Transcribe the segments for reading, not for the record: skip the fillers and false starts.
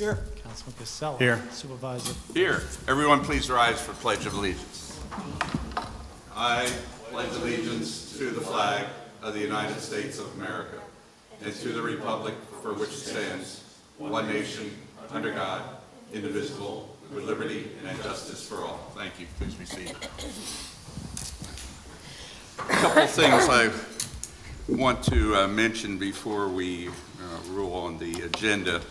Here. Councilman Casella. Here. Supervisor. Here, everyone please rise for Pledge of Allegiance. I pledge allegiance to the flag of the United States of America and to the republic for which it stands, one nation, under God, indivisible, with liberty and justice for all. Thank you. Please be seated. A couple of things I want to mention before we rule on the agenda.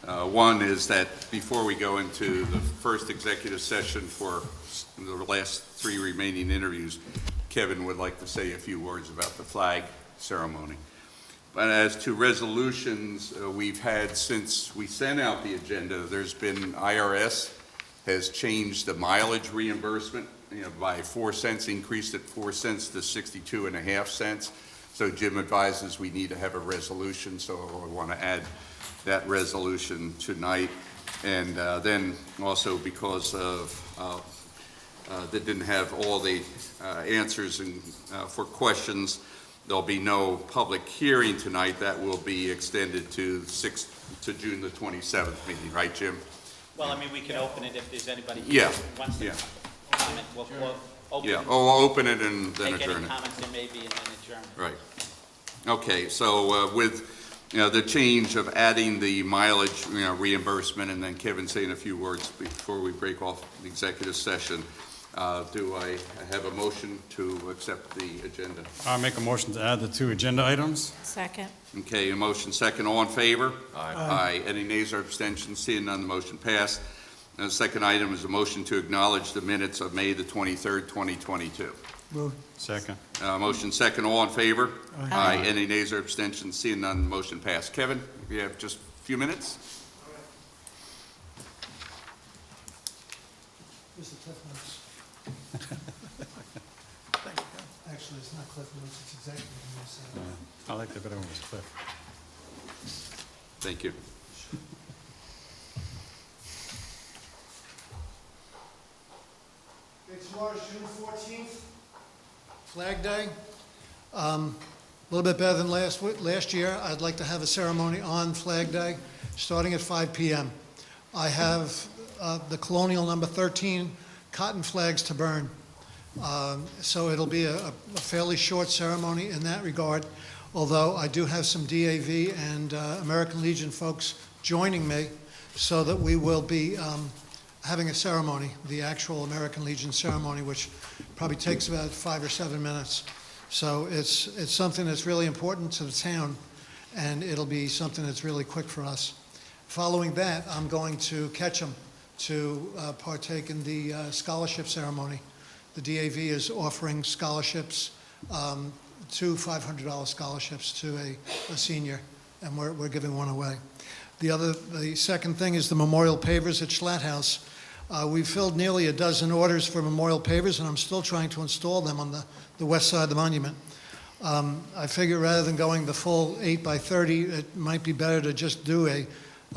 One is that before we go into the first executive session for the last three remaining interviews, Kevin would like to say a few words about the flag ceremony. But as to resolutions we've had since we sent out the agenda, there's been IRS has changed the mileage reimbursement, by 4 cents, increased it 4 cents to 62.5 cents. So Jim advises we need to have a resolution, so I want to add that resolution tonight. And then also because of that didn't have all the answers for questions, there'll be no public hearing tonight. That will be extended to June the 27th meeting, right, Jim? Well, I mean, we can open it if there's anybody Yeah, who wants to yeah. comment. We'll open Yeah, it, I'll open it and then take adjourn any it. comments there may be, and then adjourn. Right. Okay, so with the change of adding the mileage reimbursement, and then Kevin saying a few words before we break off the executive session, do I have a motion to accept the agenda? I'll make a motion to add the 2 agenda items. Second. Okay, a motion second. All in favor? Aye. Aye. Any nays or abstentions? Seeing none, the motion passed. And the second item is a motion to acknowledge the minutes of May the 23rd, 2022. Move. Second. Motion second. All in favor? Aye. Any nays or abstentions? Seeing none, the motion passed. Kevin, you have just a few minutes? This is Cliff Notes. Actually, it's not Cliff Notes, it's executive notes. I like the better one was Cliff. Thank you. Okay, tomorrow's June 14th, Flag Day. A little bit better than last year. I'd like to have a ceremony on Flag Day, starting at 5 p.m. I have the Colonial number 13 cotton flags to burn. So it'll be a fairly short ceremony in that regard, although I do have some DAV and American Legion folks joining me so that we will be having a ceremony, the actual American Legion ceremony, which probably takes about 5 or 7 minutes. So it's something that's really important to the town, and it'll be something that's really quick for us. Following that, I'm going to Ketchum to partake in the scholarship ceremony. The DAV is offering scholarships, 2 $500 scholarships to a senior, and we're giving one away. The second thing is the memorial pavers at Schlatt House. We've filled nearly a dozen orders for memorial pavers, and I'm still trying to install them on the west side of the monument. I figure rather than going the full 8 by 30, it might be better to just do a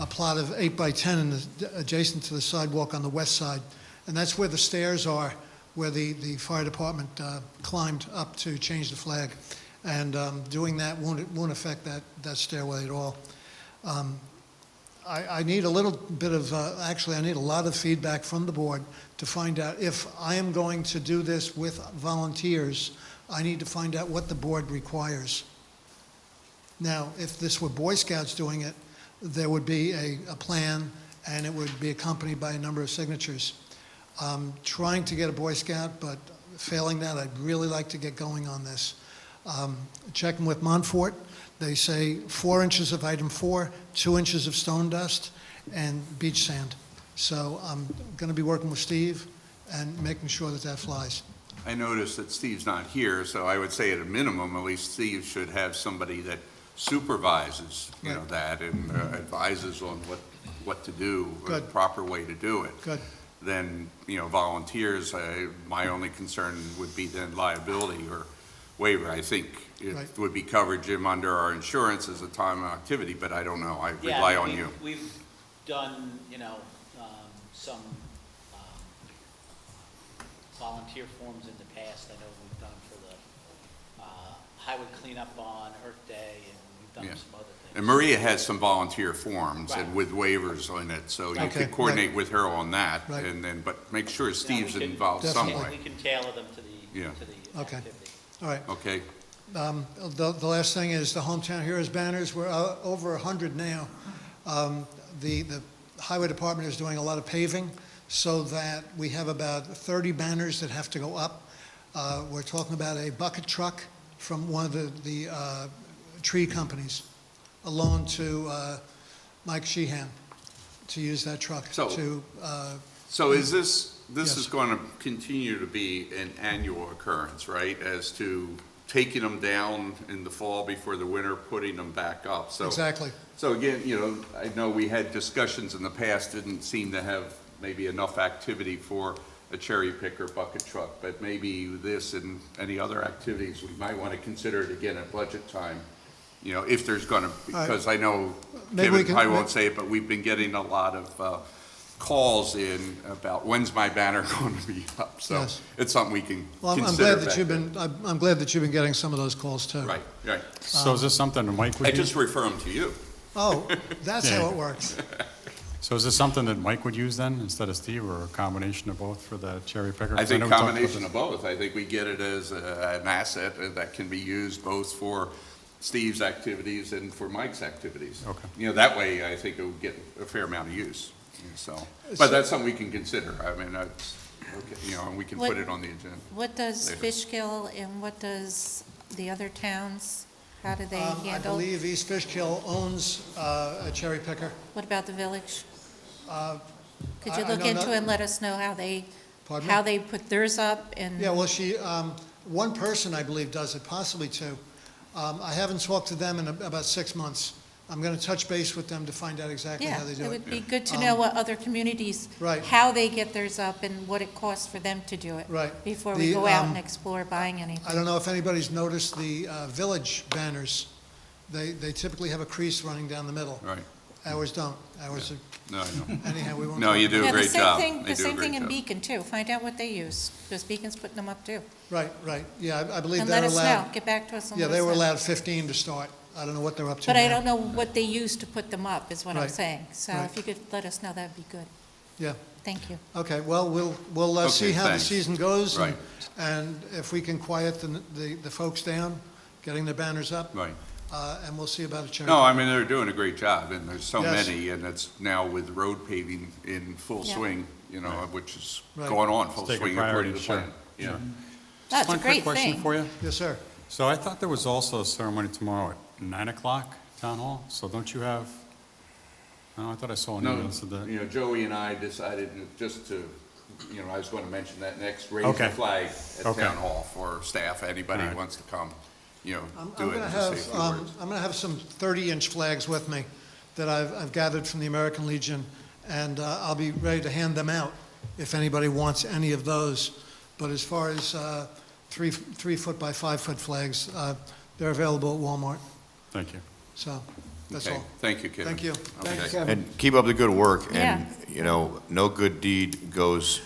plot of 8 by 10 adjacent to the sidewalk on the west side. And that's where the stairs are, where the fire department climbed up to change the flag. And doing that won't affect that stairway at all. I need a little bit of, actually I need a lot of feedback from the board to find out if I am going to do this with volunteers. I need to find out what the board requires. Now, if this were Boy Scouts doing it, there would be a plan, and it would be accompanied by a number of signatures. Trying to get a Boy Scout, but failing that, I'd really like to get going on this. Checking with Montfort, they say 4 inches of item 4, 2 inches of stone dust, and beach sand. So I'm going to be working with Steve and making sure that flies. I noticed that Steve's not here, so I would say at a minimum, at least Steve should have somebody that supervises, Right. that and advises on what to do, the Good. proper way to do it. Good. Then, volunteers, my only concern would be then liability or waiver. I think it Right. would be covered, Jim, under our insurance as a time and activity, but I don't know. I Yeah, rely on you. We've done, some volunteer forms in the past. I know we've done for the highway cleanup on Earth Day, and we've done Yeah. some other things. And Maria has some volunteer forms and Right. with waivers on it, so you Okay, could coordinate right. with her on that. Right. And then, but make sure Yeah, Steve's we can- involved some Definitely. way. We can tailor them to the, Yeah. to the Okay. activity. All right. Okay? The last thing is the Hometown Heroes banners. We're over 100 now. The Highway Department is doing a lot of paving so that we have about 30 banners that have to go up. We're talking about a bucket truck from one of the tree companies, a loan to Mike Sheehan to use that truck So- to, So is this Yes. is going to continue to be an annual occurrence, right? As to taking them down in the fall before the winter, putting them back up? So exactly. So again, I know we had discussions in the past, didn't seem to have maybe enough activity for a cherry picker bucket truck, but maybe this and any other activities, we might want to consider it again at budget time, if there's going to, because I know, Maybe we Kevin, can- I won't say it, but we've been getting a lot of calls in about when's my banner going to be up? So Yes. it's something we can Well, I'm consider. glad that you've been, I'm glad that you've been getting some of those calls too. Right, right. So is this something that Mike I would just use? refer them to you. Oh, that's Yeah. how it works. So is this something that Mike would use then, instead of Steve, or a combination of both for the cherry picker? I 'Cause think know we talked about combination this. of both. I think we get it as an asset that can be used both for Steve's activities and for Mike's activities. Okay. That way, I think it will get a fair amount of use, so. But that's something we can consider. I mean, that's, okay, and we can put What- it on the agenda. What does Later. Fishkill and what does the other towns, how do they I handle? believe East Fishkill owns a cherry picker. What about the village? Could I- you I look know into not- and let us know how they, Pardon me? how they put theirs up and? Yeah, well, one person, I believe, does it, possibly two. I haven't talked to them in about 6 months. I'm going to touch base with them to find out exactly Yeah, how they do it it. would be good to know what other communities, Right. how they get theirs up and what it costs for them to do it. Right. Before we The, go out um, and explore buying I anything. don't know if anybody's noticed the village banners. They typically have a crease running down the middle. Right. Ours don't. Ours are, No, I know. anyhow, we won't. No, talk you about do a Yeah, great job. The They do a same great thing in job. Beacon too. Find out what they use, because Beacon's putting them up too. it. Right, right. Yeah, I believe And they're let us know, allowed. get back to us and Yeah, let they us were know. allowed 15 to start. I don't know what they're up to But I now. don't know what they use to put them up, is what I'm Right. saying. So Right. if you could let us know, that'd be good. Yeah. Thank you. Okay, well, we'll see Okay, how the thanks. season goes. Right. And if we can quiet the folks down, getting their banners up, Right. and we'll see about a cherry. No, I mean, they're doing a great job, and there's so Yes. many, and it's now with road paving in full Yeah. swing, which is Right. going on full It's taking swing according priority, to plan. sure. Yeah. That's a One quick great question thing. for you. Yes, sir. So I thought there was also a ceremony tomorrow at 9 o'clock, Town Hall, so don't you have, no, I thought I saw an email No, that said that. Joey and I decided just to, I was going to mention that next, raise the Okay. flag at Okay. Town Hall for staff, anybody All who right. wants to come, I'm do it gonna and just say a have, few words. I'm gonna have some 30-inch flags with me that I've gathered from the American Legion, and I'll be ready to hand them out if anybody wants any of those. But as far as 3-foot by 5-foot flags, they're available at Walmart, Thank you. so that's Okay, all. thank you, Kevin. Thank you. Okay. And keep up the good work, and, Yeah. no good deed goes,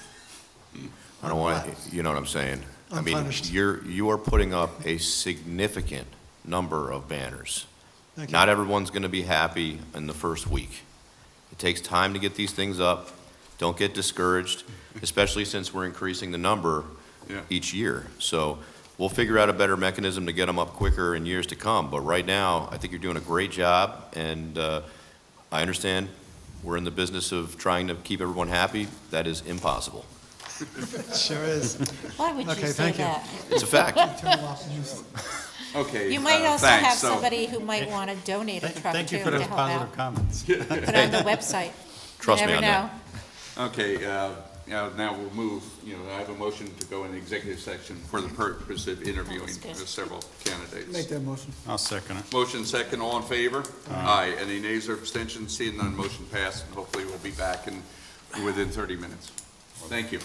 I don't want, you know what I'm saying? I mean, Unpunished. you are putting up a significant number of banners. Thank you. Not everyone's gonna be happy in the first week. It takes time to get these things up. Don't get discouraged, especially since we're increasing the number Yeah. each year. So we'll figure out a better mechanism to get them up quicker in years to come. But right now, I think you're doing a great job, and I understand we're in the business of trying to keep everyone happy. That is impossible. Sure is. Why would Okay, you say thank you. that? It's a fact. Okay. You might also thanks. have So- somebody who might want to donate a truck Thank too you to for help those out. positive comments. Put it on the website. Trust me You on never that. know. Okay, now we'll move, I have a motion to go in the executive section for the purpose of interviewing That's good. several candidates. Make that motion. I'll second it. Motion second, all in favor? Aye. Any nays or abstentions? Seeing none, motion passed, and hopefully we'll be back within 30 minutes. Thank you.